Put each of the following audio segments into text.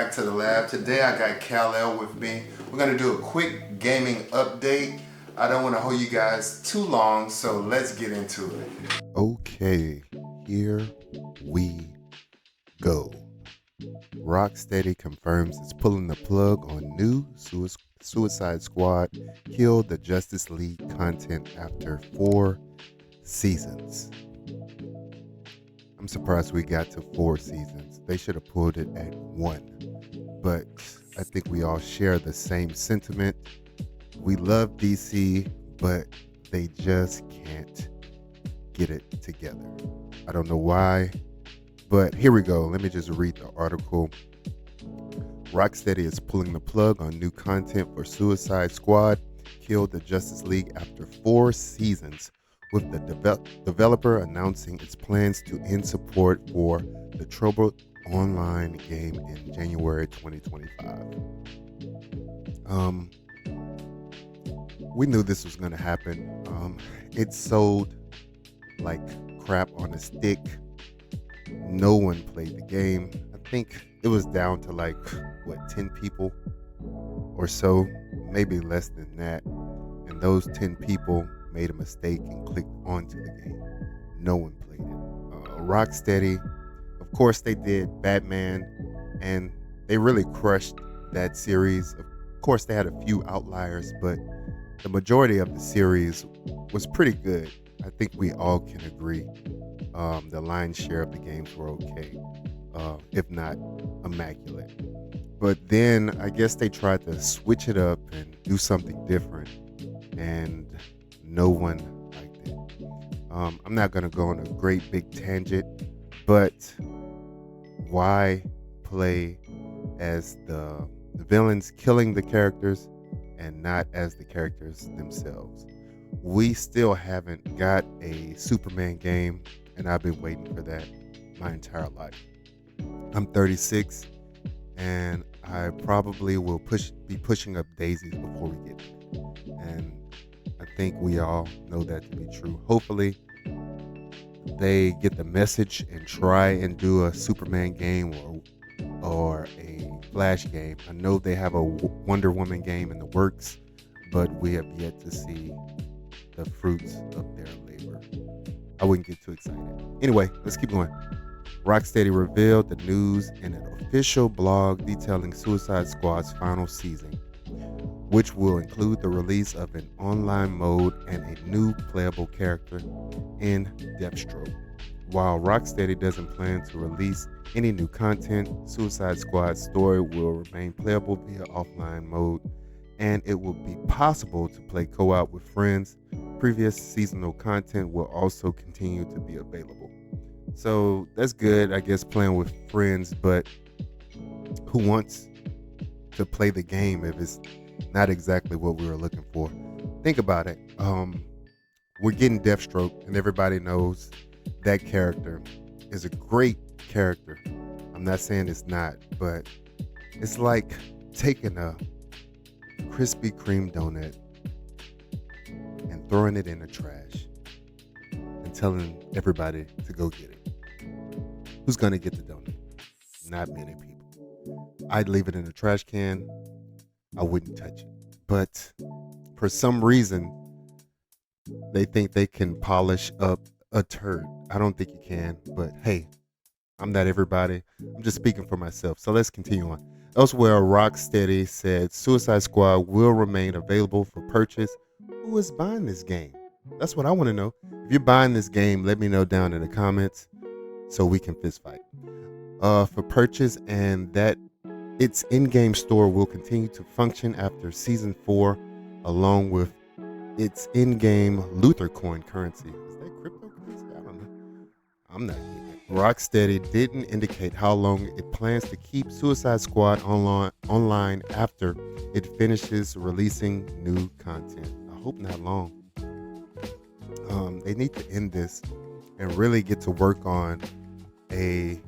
back to the lab. Today I got Kal-El with me. We're gonna do a quick gaming update. I don't want to hold you guys too long, so let's get into it. Okay, here we go. Rocksteady confirms it's pulling the plug on new Suicide Squad killed the Justice League content after 4 seasons. I'm surprised we got to 4 seasons. They should have pulled it at 1. But I think we all share the same sentiment. We love DC, but they just can't get it together. I don't know why, but here we go. Let me just read the article. Rocksteady is pulling the plug on new content for Suicide Squad killed the Justice League after 4 seasons, with the developer announcing its plans to end support for the troubled online game in January 2025. We knew this was going to happen. It sold like crap on a stick. No one played the game. I think it was down to 10 people or so, maybe less than that. And those 10 people made a mistake and clicked onto the game. No one played it. Rocksteady, of course, they did Batman, and they really crushed that series. Of course, they had a few outliers, but the majority of the series was pretty good. I think we all can agree. The lion's share of the games were okay, if not immaculate. But then I guess they tried to switch it up and do something different, and no one liked it. I'm not going to go on a great big tangent, but why play as the villains killing the characters and not as the characters themselves? We still haven't got a Superman game, and I've been waiting for that my entire life. I'm 36, and I probably will be pushing up daisies before we get there. And I think we all know that to be true. Hopefully, they get the message and try and do a Superman game or a Flash game. I know they have a Wonder Woman game in the works, but we have yet to see the fruits of their labor. I wouldn't get too excited. Anyway, let's keep going. Rocksteady revealed the news in an official blog detailing Suicide Squad's final season, which will include the release of an online mode and a new playable character in Deathstroke. While Rocksteady doesn't plan to release any new content, Suicide Squad's story will remain playable via offline mode, and it will be possible to play co-op with friends. Previous seasonal content will also continue to be available. So that's good, I guess, playing with friends, but who wants to play the game if it's not exactly what we were looking for? Think about it. We're getting Deathstroke, and everybody knows that character is a great character. I'm not saying it's not, but it's like taking a Krispy Kreme donut and throwing it in the trash and telling everybody to go get it. Who's gonna get the donut? Not many people. I'd leave it in the trash can. I wouldn't touch it. But for some reason, they think they can polish up a turd. I don't think you can, but hey, I'm not everybody. I'm just speaking for myself. So let's continue on. Elsewhere, Rocksteady said Suicide Squad will remain available for purchase. Who is buying this game? That's what I want to know. If you're buying this game, let me know down in the comments so we can fist fight. For purchase, and that its in-game store will continue to function after Season 4, along with its in-game Luther coin currency. Is that cryptocurrency? I don't know. I'm not getting it. Rocksteady didn't indicate how long it plans to keep Suicide Squad online after it finishes releasing new content. I hope not long. They need to end this and really get to work on a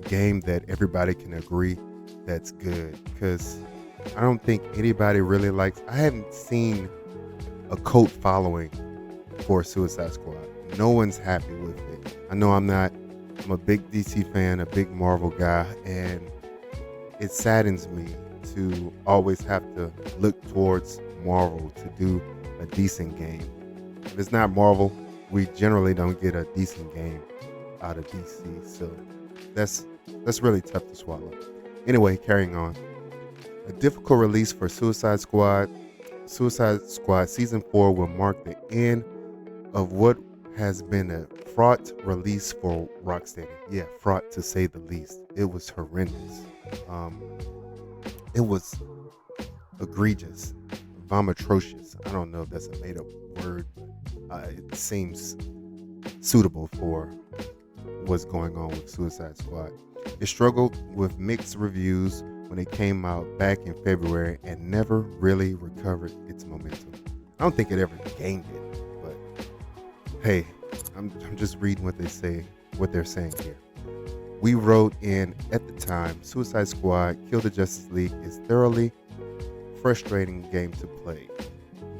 game that everybody can agree that's good, because I don't think anybody really likes. I haven't seen a cult following for Suicide Squad. No one's happy with it. I know I'm not. I'm a big DC fan, a big Marvel guy, and it saddens me to always have to look towards Marvel to do a decent game. If it's not Marvel, we generally don't get a decent game out of DC. So that's that's really tough to swallow. Anyway, carrying on. A difficult release for Suicide Squad. Suicide Squad Season 4 will mark the end of what has been a fraught release for Rocksteady. Yeah, fraught to say the least. It was horrendous. Um, it was egregious, vomitrocious. I don't know if that's a made up word, but it seems suitable for what's going on with Suicide Squad. It struggled with mixed reviews when it came out back in February and never really recovered its momentum. I don't think it ever gained it, but hey, I'm just reading what they say, what they're saying here. We wrote in at the time, Suicide Squad Kill the Justice League is thoroughly frustrating game to play.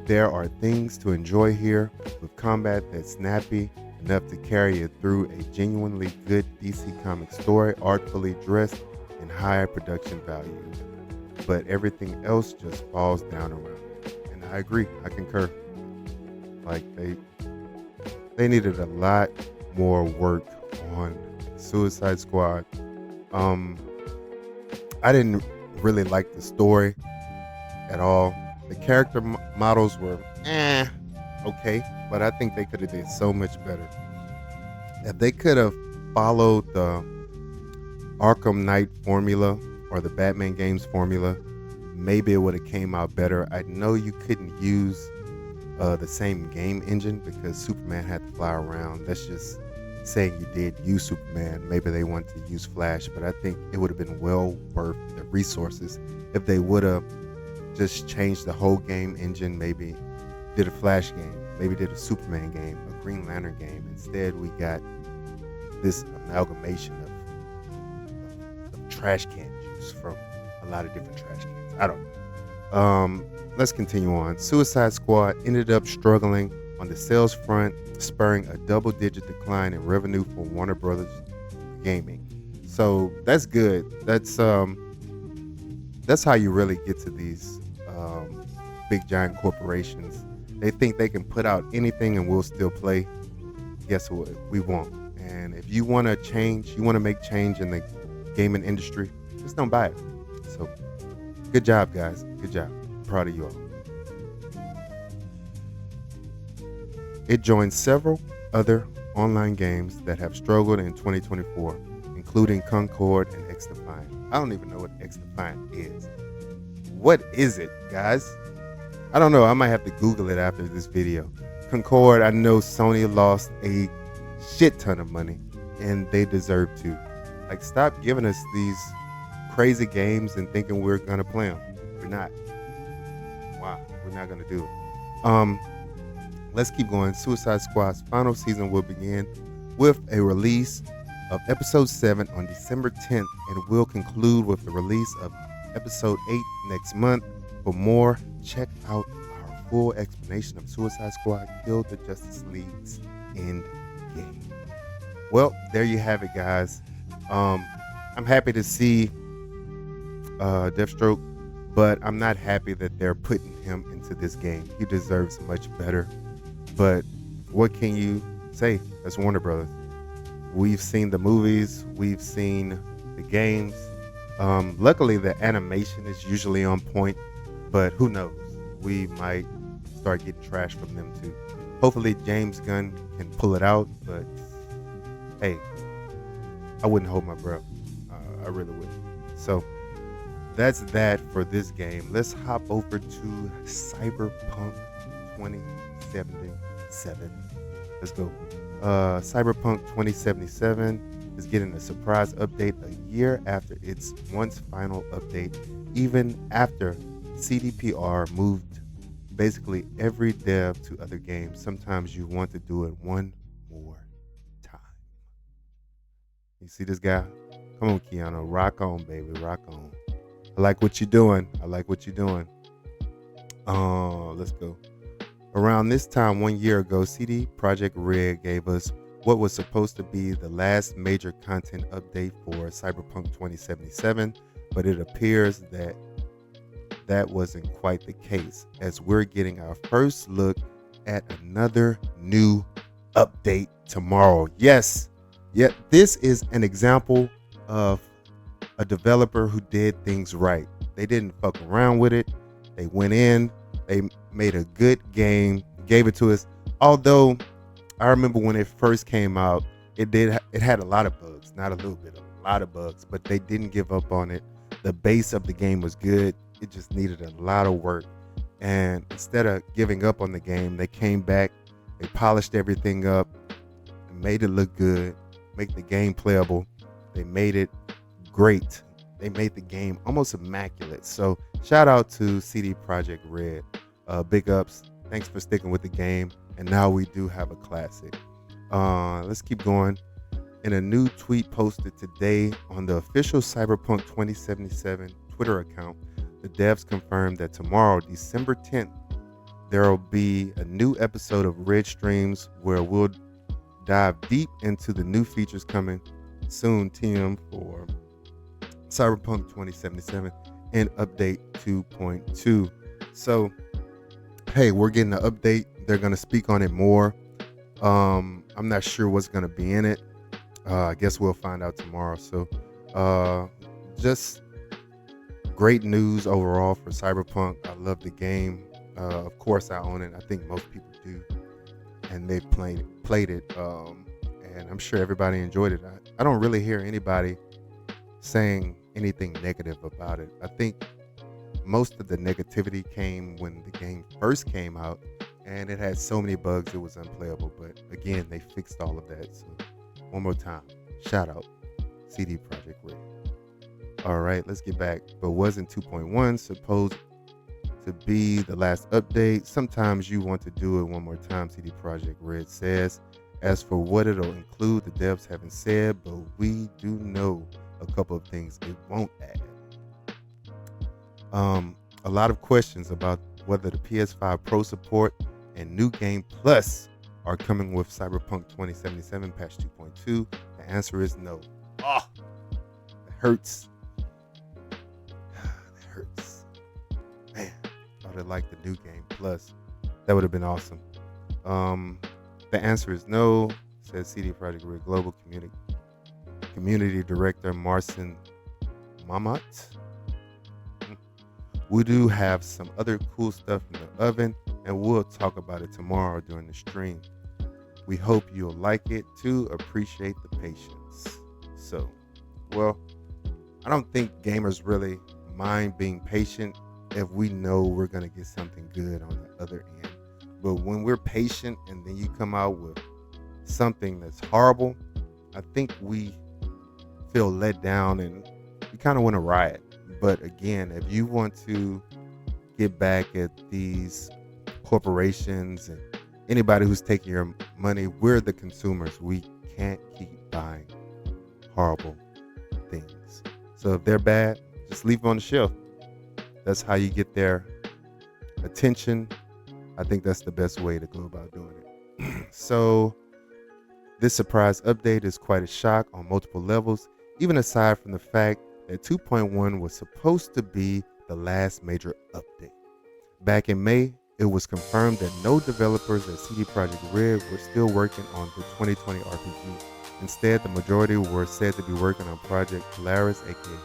There are things to enjoy here with combat that's snappy enough to carry it through a genuinely good DC Comics story, artfully dressed and high production value. But everything else just falls down around it. And I agree, I concur. Like they needed a lot more work on Suicide Squad. I didn't really like the story at all. The character models were okay, but I think they could have did so much better. If they could have followed the Arkham Knight formula or the Batman games formula, maybe it would have came out better. I know you couldn't use the same game engine because Superman had to fly around. That's just saying you did use Superman. Maybe they wanted to use Flash, but I think it would have been well worth the resources if they would have just changed the whole game engine. Maybe did a Flash game, maybe did a Superman game, a Green Lantern game. Instead, we got this amalgamation of trash can juice from a lot of different trash cans. I don't know. Let's continue on. Suicide Squad ended up struggling on the sales front, spurring a double-digit decline in revenue for Warner Brothers Gaming. So that's good. That's how you really get to these big giant corporations. They think they can put out anything and we'll still play. Guess what? We won't. And if you want to change, you want to make change in the gaming industry, just don't buy it. So good job, guys. Good job. I'm proud of you all. It joins several other online games that have struggled in 2024, including Concord and X Defiant. I don't even know what X Defiant is. What is it, guys? I don't know. I might have to Google it after this video. Concord, I know Sony lost a shit ton of money, and they deserve to. Like, stop giving us these crazy games and thinking we're gonna play them. We're not. Wow, we're not gonna do it. Let's keep going. Suicide Squad's final season will begin with a release of episode 7 on December 10th and will conclude with the release of episode 8 next month. For more, check out our full explanation of Suicide Squad Kill the Justice League's end game. Well, there you have it, guys. I'm happy to see Deathstroke, but I'm not happy that they're putting him into this game. He deserves much better. But what can you say? That's Warner Brothers. We've seen the movies, we've seen the games. Luckily, the animation is usually on point, but who knows? We might start getting trash from them too. Hopefully, James Gunn can pull it out, but hey, I wouldn't hold my breath. I really wouldn't. So that's that for this game. Let's hop over to CyberPunk 2077. Let's go. CyberPunk 2077 is getting a surprise update a year after its once final update, even after CDPR moved basically every dev to other games. Sometimes you want to do it one more time. You see this guy? Come on, Keanu. Rock on, baby. Rock on. I like what you're doing. Let's go. Around this time 1 year ago, CD Projekt Red gave us what was supposed to be the last major content update for Cyberpunk 2077, but it appears that that wasn't quite the case, as we're getting our first look at another new update tomorrow. Yes, yet this is an example of a developer who did things right. They didn't fuck around with it. They went in, they made a good game, gave it to us. Although I remember when it first came out, it had a lot of bugs, not a little bit, a lot of bugs, but they didn't give up on it. The base of the game was good. It just needed a lot of work. And instead of giving up on the game, they came back, they polished everything up and made it look good, make the game playable. They made it great. They made the game almost immaculate. So shout out to CD Projekt Red. Big ups. Thanks for sticking with the game. And now we do have a classic. Let's keep going. In a new tweet posted today on the official CyberPunk 2077 Twitter account, the devs confirmed that tomorrow, December 10th, there will be a new episode of Red Streams where we'll dive deep into the new features coming soon, TM, for CyberPunk 2077 and update 2.2. So, hey, we're getting an update. They're going to speak on it more. I'm not sure what's going to be in it. I guess we'll find out tomorrow. So, just great news overall for Cyberpunk. I love the game. Of course, I own it. I think most people do, and they've played it. And I'm sure everybody enjoyed it. I don't really hear anybody saying anything negative about it. I think most of the negativity came when the game first came out, and it had so many bugs it was unplayable. But again, they fixed all of that. So one more time, shout out CD Projekt Red. All right, let's get back. But wasn't 2.1 supposed to be the last update? Sometimes you want to do it one more time, CD Projekt Red says. As for what it'll include, the devs haven't said, but we do know a couple of things it won't add. A lot of questions about whether the PS5 Pro support and New Game Plus are coming with Cyberpunk 2077 patch 2.2. The answer is no. Oh, it hurts. It hurts. Man, I would have liked the New Game Plus. That would have been awesome. The answer is no, says CD Projekt Red Global Community Director Marcin Mamat. We do have some other cool stuff in the oven, and we'll talk about it tomorrow during the stream. We hope you'll like it too. Appreciate the patience. So, well, I don't think gamers really mind being patient if we know we're going to get something good on the other end. But when we're patient and then you come out with something that's horrible, I think we feel let down and we kind of want to riot. But again, if you want to get back at these corporations and anybody who's taking your money, we're the consumers. We can't keep buying horrible things. So if they're bad, just leave them on the shelf. That's how you get their attention. I think that's the best way to go about doing it. So this surprise update is quite a shock on multiple levels, even aside from the fact that 2.1 was supposed to be the last major update. Back in May, it was confirmed that no developers at CD Projekt Red were still working on the 2020 RPG. Instead, the majority were said to be working on Project Polaris, aka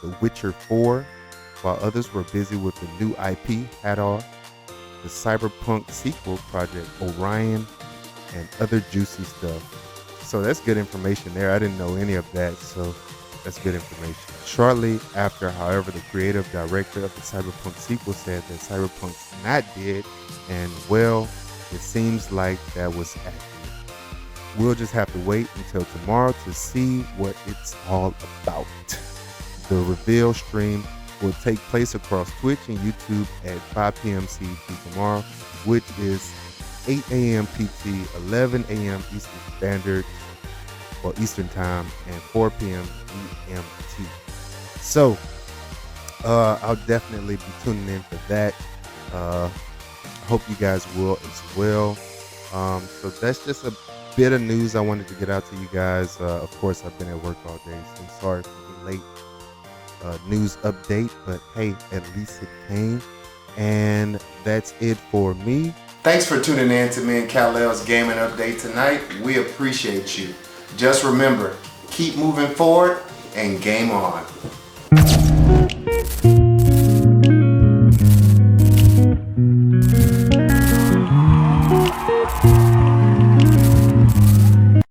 The Witcher 4, while others were busy with the new IP, Hadar, the CyberPunk sequel, Project Orion, and other juicy stuff. So that's good information there. I didn't know any of that, so that's good information. Shortly after, however, the creative director of the CyberPunk sequel said that Cyberpunk's not dead, and well, it seems like that was accurate. We'll just have to wait until tomorrow to see what it's all about. The reveal stream will take place across Twitch and YouTube at 5 p.m. CET tomorrow, which is 8 a.m. PT, 11 a.m. Eastern Standard, or Eastern Time, and 4 p.m. EMT. So, I'll definitely be tuning in for that. I hope you guys will as well. So that's just a bit of news I wanted to get out to you guys. Of course, I've been at work all day, so I'm sorry for being late. news update, but hey, at least it came. And that's it for me. Thanks for tuning in to me and Kal-El's gaming update tonight. We appreciate you. Just remember, keep moving forward and game on.